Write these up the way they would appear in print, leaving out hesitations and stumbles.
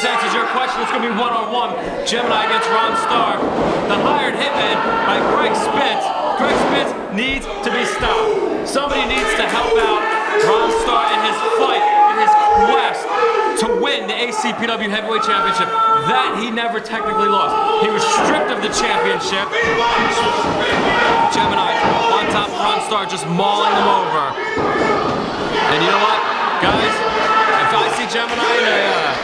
this answers your question. It's going to be one-on-one. Gemini against Ron Starr. The hired hitman by Greg Spitz. Greg Spitz needs to be stopped. Somebody needs to help out Ron Starr in his fight, in his quest to win the ACPW Heavyweight Championship that he never technically lost. He was stripped of the championship. Gemini on top of Ron Starr, just mauling them over. And you know what, guys? If I see Gemini in an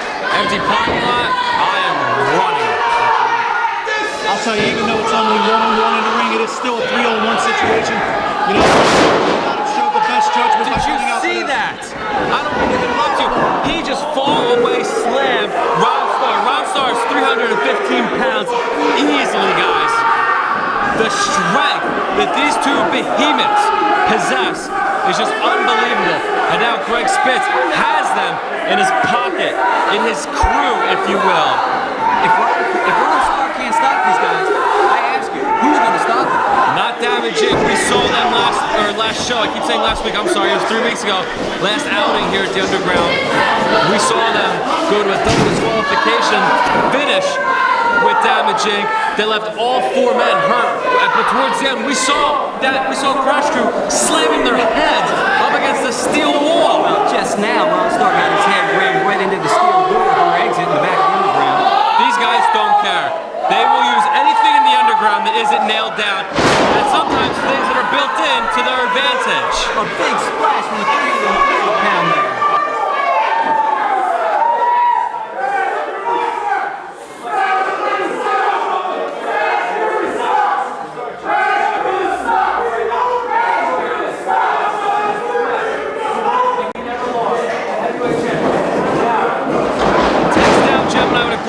empty parking lot, I am running. I'll tell you, even though it's only one-on-one in the ring, it is still a 3-on-1 situation. You know, you gotta show the best judgment. Did you see that? I don't mean to interrupt you. He just fall-away slammed Ron Starr. Ron Starr is 315 pounds easily, guys. The strength that these two behemoths possess is just unbelievable. And now Greg Spitz has them in his pocket, in his crew, if you will. If Ron Starr can't stop these guys, I ask you, who's going to stop them? Not damaging. We saw them last show. I keep saying last week. I'm sorry. It was 3 weeks ago. Last outing here at the Underground. We saw them go to a double disqualification finish with damaging. They left all 4 men hurt. But towards the end, we saw Crash Crew slamming their heads up against the steel wall. Well, just now, Ron Starr got his head rammed right into the steel door of our exit in the back of the Underground. These guys don't care. They will use anything in the Underground that isn't nailed down, and sometimes things that are built in to their advantage. A big splash from the 3-pound there.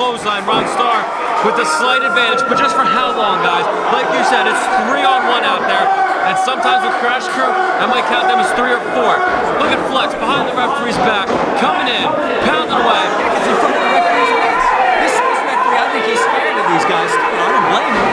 Clothesline, Ron Starr with a slight advantage, but just for how long, guys? Like you said, it's 3-on-1 out there, and sometimes with Crash Crew, I might count them as 3 or 4. Look at Flexx behind the referee's back, coming in, pounding away. It's in front of the referee's face. This referee, I think he's scared of these guys. I don't blame him.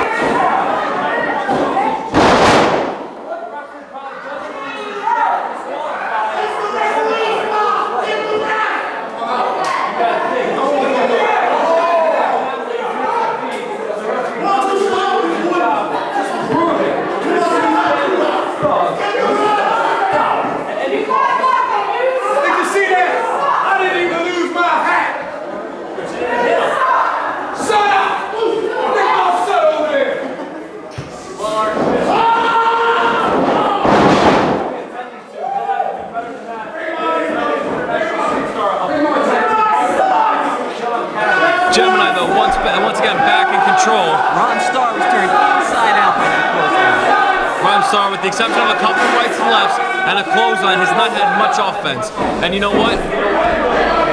Gemini, though, once again back in control. Ron Starr was turned inside out by that clothesline. Ron Starr, with the exception of a couple rights and lefts and a clothesline, has not had much offense. And you know what?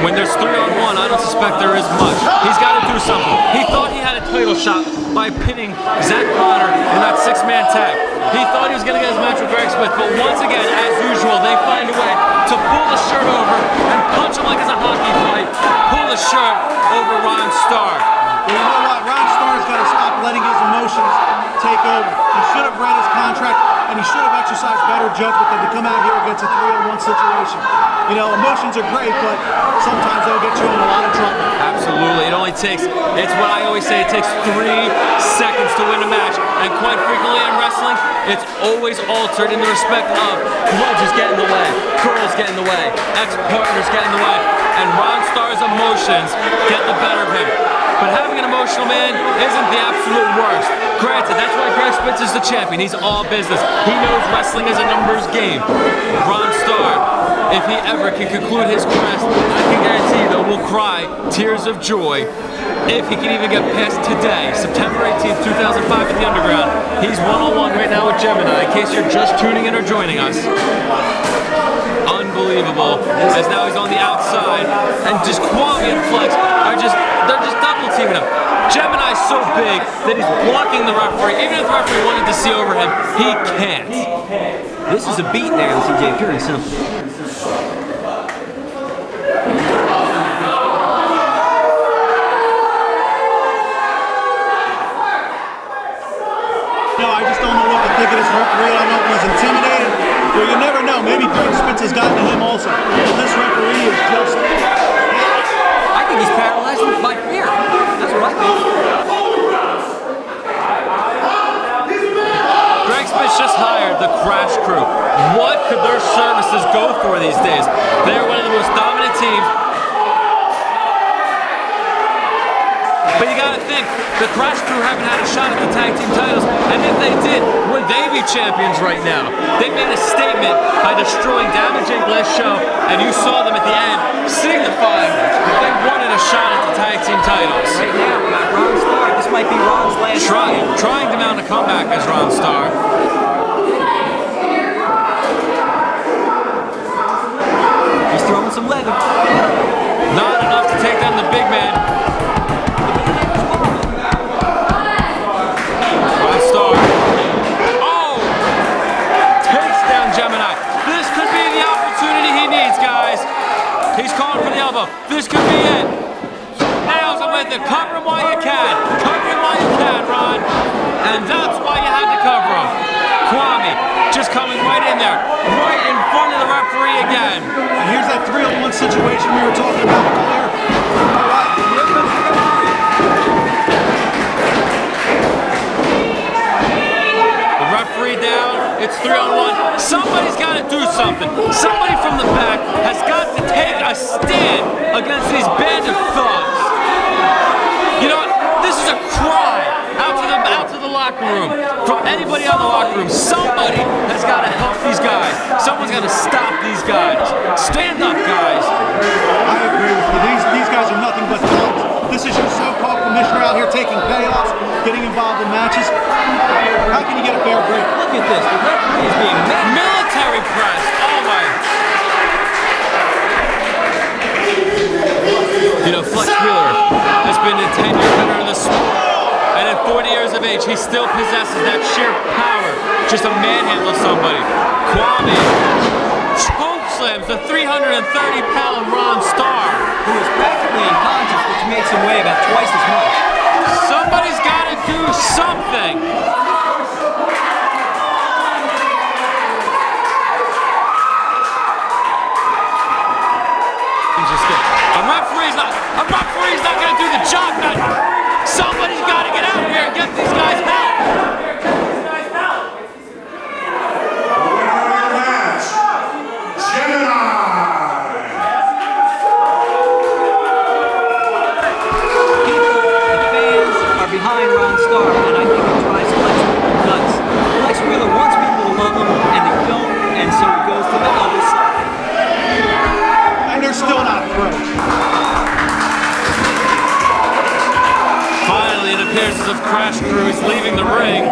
When there's 3-on-1, I don't suspect there is much. He's got to do something. He thought he had a title shot by pinning Zach Connor in that 6-man tag. He thought he was going to get his match with Greg Smith, but once again, as usual, they find a way to pull the shirt over and punch him like it's a hockey fight. Pull the shirt over Ron Starr. Well, you know what? Ron Starr's got to stop letting his emotions take over. He should have read his contract, and he should have exercised better judgment than to come out here against a 3-on-1 situation. You know, emotions are great, but sometimes they'll get you in a lot of trouble. Absolutely. It only takes, it's what I always say, it takes 3 seconds to win a match. And quite frequently in wrestling, it's always altered in the respect of grudges get in the way, girls get in the way, ex-partners get in the way, and Ron Starr's emotions get the better of him. But having an emotional man isn't the absolute worst. Granted, that's why Greg Spitz is the champion. He's all business. He knows wrestling is a numbers game. Ron Starr, if he ever can conclude his quest, I can guarantee you that we'll cry tears of joy if he can even get past today, September 18th, 2005 at the Underground. He's one-on-one right now with Gemini, in case you're just tuning in or joining us. Unbelievable, as now he's on the outside, and just Kwame and Flexx are they're just double teaming him. Gemini's so big that he's blocking the referee. Even if the referee wanted to see over him, he can't. This is a beat there, CJ, pure and simple. No, I just don't know what to think of this referee. I don't know if he's intimidated. Well, you never know. Maybe Greg Spitz has gotten to him also. But this referee is just... I think think he's paralyzed by fear. That's what I think. Greg Smith just hired the Crash Crew. What could their services go for these days? They're one of the most dominant teams. But you gotta think, the Crash Crew haven't had a shot at the tag team titles, and if they did, would they be champions right now? They made a statement by destroying Damage Inc. last show, and you saw them at the end signifying that they wanted a shot at the tag team titles. Right now, we got Ron Starr. This might be Ron's last Trying to mount a comeback as Ron Starr. He's throwing some leather. Not enough to take down the big man. Ron Starr. Oh! Takes down Gemini. This could be the opportunity he needs, guys. He's calling for the elbow. This could be it. Nails him with it. Cover him while you can. Cover him while you can, Ron. And that's why you had to cover him. Kwame just coming right in there. Right in front of the referee again. And here's that 3-on-1 situation we were talking about earlier. The referee down. It's 3-on-1. Somebody's got to do something. Somebody from the back has got to take a stand against these band of thugs. You know what? This is a cry out to the locker room from anybody out in the locker room. Somebody has got to help these guys. Someone's got to stop these guys. Stand up, guys. I agree with you. These guys are nothing but thugs. This is your so-called commissioner out here taking payoffs, getting involved in matches. How can you get a fair break? Look at this. The referee is being Military press. Oh my. You know, Flexx has been a 10-year veteran of the sport, and at 40 years of age, he still possesses that sheer power just to manhandle somebody. Kwame chokeslams the 330-pound Ron Starr, who is practically unconscious, which makes him weigh about twice as much. Somebody's got to do something. A referee's not going to do the job. Somebody's got to get out here and get these guys help. Match, Gemini. The fans are behind Ron Starr, and I think it drives Flexx nuts. Flexx wants people to love him, and they don't, and so he goes to the other side. And they're still not through. Finally, it appears as if Crash Crew is leaving the ring.